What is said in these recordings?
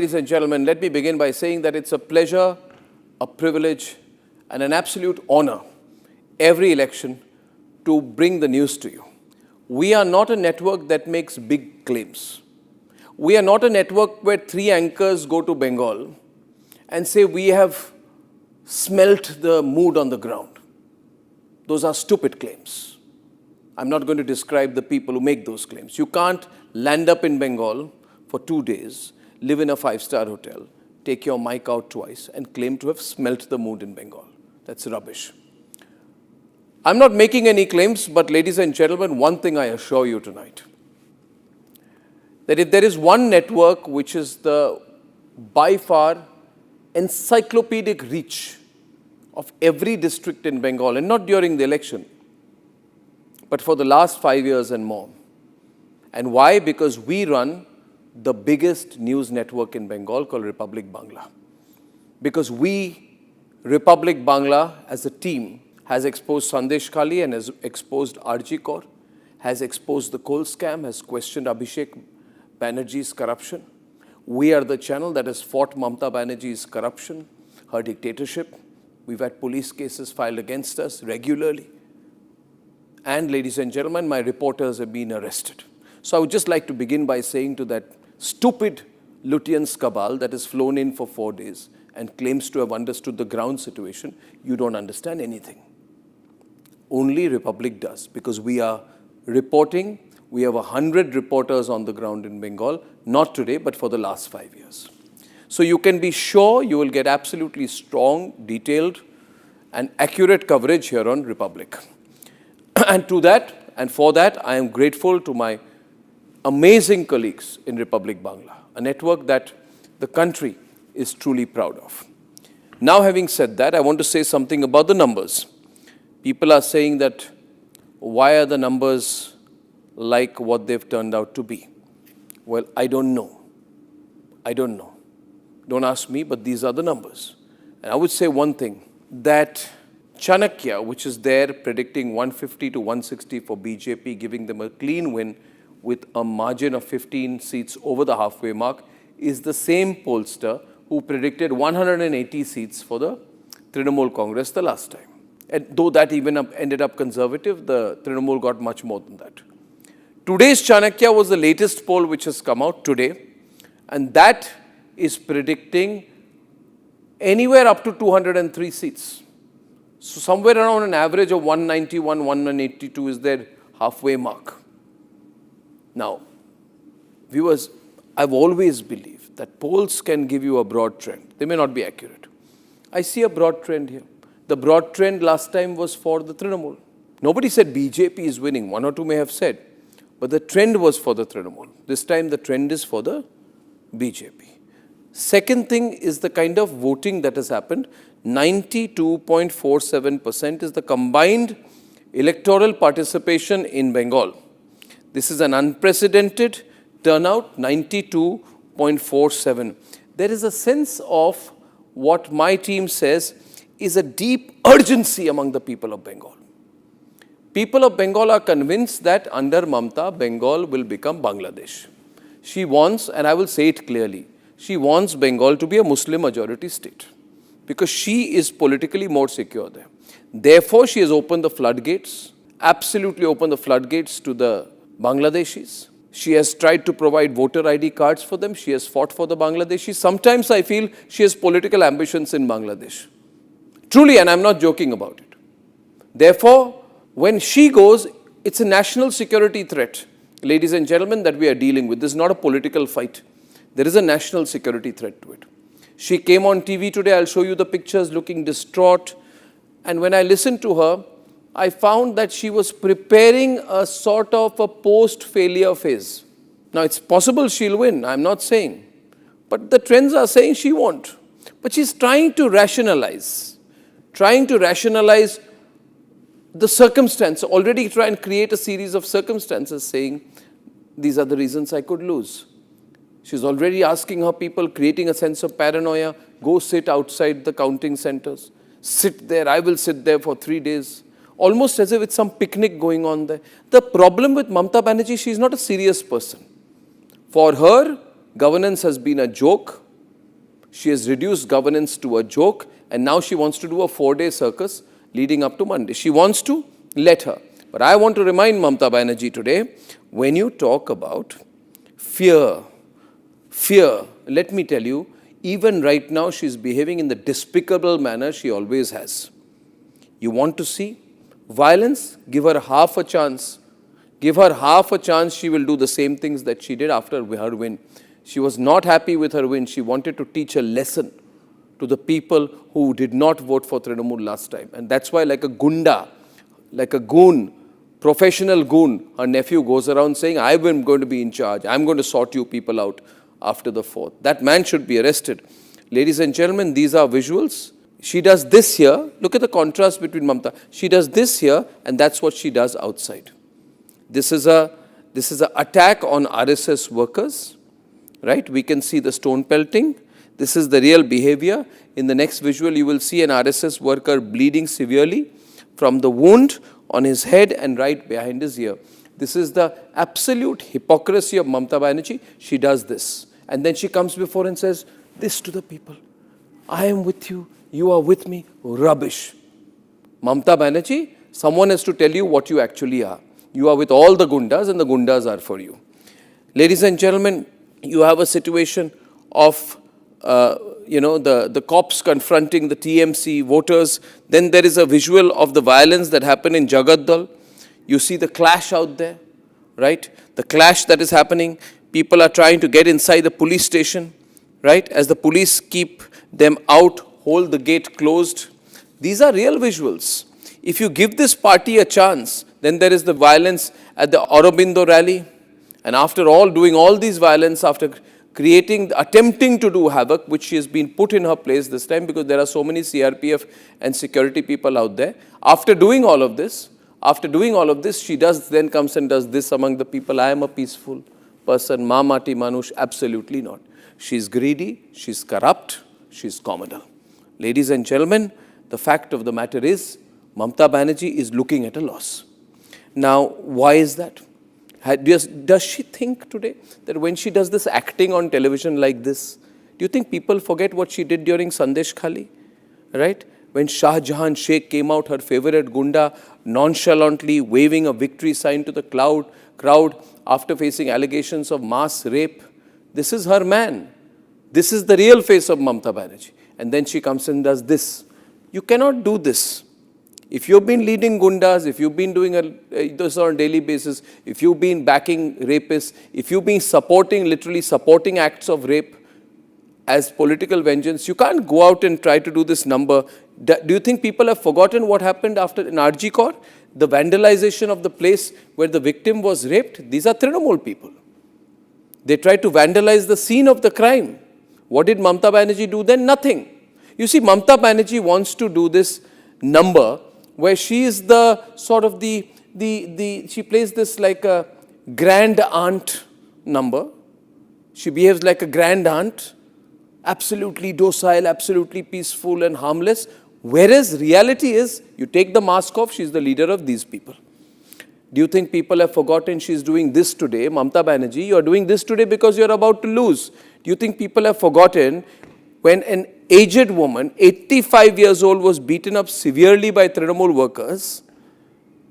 ladies and gentlemen, let me begin by saying that it's a pleasure, a privilege, and an absolute honor every election to bring the news to you. We are not a network that makes big claims. We are not a network where three anchors go to Bengal and say we have smelt the mood on the ground. Those are stupid claims. I'm not going to describe the people who make those claims. You can't land up in Bengal for 2 days, live in a 5-star hotel, take your mic out twice and claim to have smelt the mood in Bengal. That's rubbish. I'm not making any claims, but ladies and gentlemen, one thing I assure you tonight, that if there is one network which is the by far encyclopedic reach of every district in Bengal, and not during the election, but for the last 5 years and more. And why? Because we run the biggest news network in Bengal called Republic Bangla. Because we, Republic Bangla, as a team, has exposed Sandesh Khali and has exposed RG Kaur, has exposed the coal scam, has questioned Abhishek Banerjee's corruption. We are the channel that has fought Mamata Bannerjee's corruption, her dictatorship. We've had police cases filed against us regularly. And ladies and gentlemen, my reporters have been arrested. So I would just like to begin by saying to that stupid Lutyens cabal that has flown in for 4 days and claims to have understood the ground situation, you don't understand anything. Only Republic does, because we are reporting. We have 100 reporters on the ground in Bengal, not today, but for the last 5 years. So you can be sure you will get absolutely strong, detailed, and accurate coverage here on Republic. And to that, and for that, I am grateful to my amazing colleagues in Republic Bangla, a network that the country is truly proud of. Now, having said that, I want to say something about the numbers. People are saying that, why are the numbers like what they've turned out to be? Well, I don't know. I don't know. Don't ask me, but these are the numbers. And I would say one thing, that Chanakya, which is there predicting 150 to 160 for BJP, giving them a clean win with a margin of 15 seats over the halfway mark, is the same pollster who predicted 180 seats for the Trinamool Congress the last time. And though that even ended up conservative, the Trinamool got much more than that. Today's Chanakya was the latest poll which has come out today, and that is predicting anywhere up to 203 seats. So somewhere around an average of 191, 182 is their halfway mark. Now, viewers, I've always believed that polls can give you a broad trend. They may not be accurate. I see a broad trend here. The broad trend last time was for the Trinamool. Nobody said BJP is winning. One or two may have said. But the trend was for the Trinamool. This time the trend is for the BJP. Second thing is the kind of voting that has happened. 92.47% is the combined electoral participation in Bengal. This is an unprecedented turnout, 92.47. There is a sense of what my team says is a deep urgency among the people of Bengal. People of Bengal are convinced that under Mamata, Bengal will become Bangladesh. She wants, and I will say it clearly, she wants Bengal to be a Muslim majority state because she is politically more secure there. Therefore, she has opened the floodgates, absolutely opened the floodgates to the Bangladeshis. She has tried to provide voter ID cards for them. She has fought for the Bangladeshis. Sometimes I feel she has political ambitions in Bangladesh. Truly, and I'm not joking about it. Therefore, when she goes, it's a national security threat, ladies and gentlemen, that we are dealing with. This is not a political fight. There is a national security threat to it. She came on TV today. I'll show you the pictures, looking distraught. And when I listened to her, I found that she was preparing a sort of a post-failure phase. Now, it's possible she'll win. I'm not saying. But the trends are saying she won't. But she's trying to rationalize the circumstance, already try and create a series of circumstances saying, these are the reasons I could lose. She's already asking her people, creating a sense of paranoia, go sit outside the counting centers. Sit there, I will sit there for 3 days. Almost as if it's some picnic going on there. The problem with Mamata Bannerjee, she's not a serious person. For her, governance has been a joke. She has reduced governance to a joke, and now she wants to do a 4-day circus leading up to Monday. She wants to, let her. But I want to remind Mamata Bannerjee today, when you talk about fear, let me tell you, even right now she's behaving in the despicable manner she always has. You want to see violence? Give her half a chance. Give her half a chance, she will do the same things that she did after her win. She was not happy with her win. She wanted to teach a lesson to the people who did not vote for Trinamool last time. And that's why, like a gunda, like a goon, professional goon, her nephew goes around saying, I'm going to be in charge. I'm going to sort you people out after the 4th. That man should be arrested. Ladies and gentlemen, these are visuals. She does this here. Look at the contrast between Mamata. She does this here, and that's what she does outside. This is a attack on RSS workers, right? We can see the stone pelting. This is the real behavior. In the next visual, you will see an RSS worker bleeding severely from the wound on his head and right behind his ear. This is the absolute hypocrisy of Mamata Bannerjee. She does this. And then she comes before and says this to the people. I am with you. You are with me. Rubbish. Mamata Bannerjee, someone has to tell you what you actually are. You are with all the gundas, and the gundas are for you. Ladies and gentlemen, you have a situation of, the cops confronting the TMC voters. Then there is a visual of the violence that happened in Jagaddal. You see the clash out there, right? The clash that is happening. People are trying to get inside the police station, right? As the police keep them out, hold the gate closed. These are real visuals. If you give this party a chance, then there is the violence at the Aurobindo rally. And after all, doing all these violence, after attempting to do havoc, which she has been put in her place this time because there are so many CRPF and security people out there. After doing all of this, she then comes and does this among the people. I am a peaceful person. Mamati Manush, absolutely not. She's greedy, she's corrupt, she's communal. Ladies and gentlemen, the fact of the matter is, Mamata Bannerjee is looking at a loss. Now, why is that? Does she think today that when she does this acting on television like this, do you think people forget what she did during Sandesh Khali? Right? When Shah Jahan Sheikh came out, her favorite gunda, nonchalantly waving a victory sign to the crowd after facing allegations of mass rape. This is her man. This is the real face of Mamata Bannerjee. And then she comes and does this. You cannot do this. If you've been leading gundas, if you've been doing this on a daily basis, if you've been backing rapists, if you've been literally supporting acts of rape as political vengeance, you can't go out and try to do this number. Do you think people have forgotten what happened after in RG Kaur? The vandalization of the place where the victim was raped? These are Trinamool people. They tried to vandalize the scene of the crime. What did Mamata Bannerjee do then? Nothing. You see, Mamata Bannerjee wants to do this number where she is the sort of she plays this like a grand aunt number. She behaves like a grand aunt, absolutely docile, absolutely peaceful and harmless. Whereas reality is, you take the mask off, she's the leader of these people. Do you think people have forgotten she's doing this today? Mamata Bannerjee, you're doing this today because you're about to lose. Do you think people have forgotten when an aged woman, 85 years old, was beaten up severely by Trinamool workers?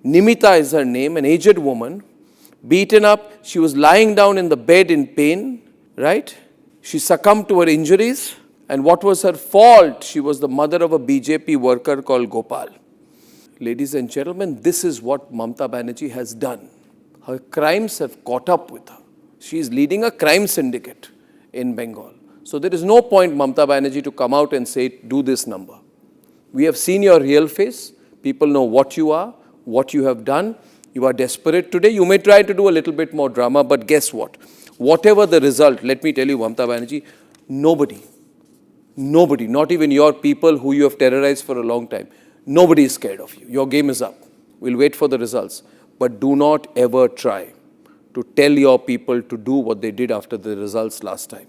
Nimita is her name, an aged woman, beaten up. She was lying down in the bed in pain, right? She succumbed to her injuries. And what was her fault? She was the mother of a BJP worker called Gopal. Ladies and gentlemen, this is what Mamata Bannerjee has done. Her crimes have caught up with her. She is leading a crime syndicate in Bengal. So there is no point, Mamata Bannerjee, to come out and say, do this number. We have seen your real face. People know what you are, what you have done. You are desperate today. You may try to do a little bit more drama, but guess what? Whatever the result, let me tell you, Mamata Bannerjee, nobody, not even your people who you have terrorized for a long time, nobody is scared of you. Your game is up. We'll wait for the results. But do not ever try to tell your people to do what they did after the results last time.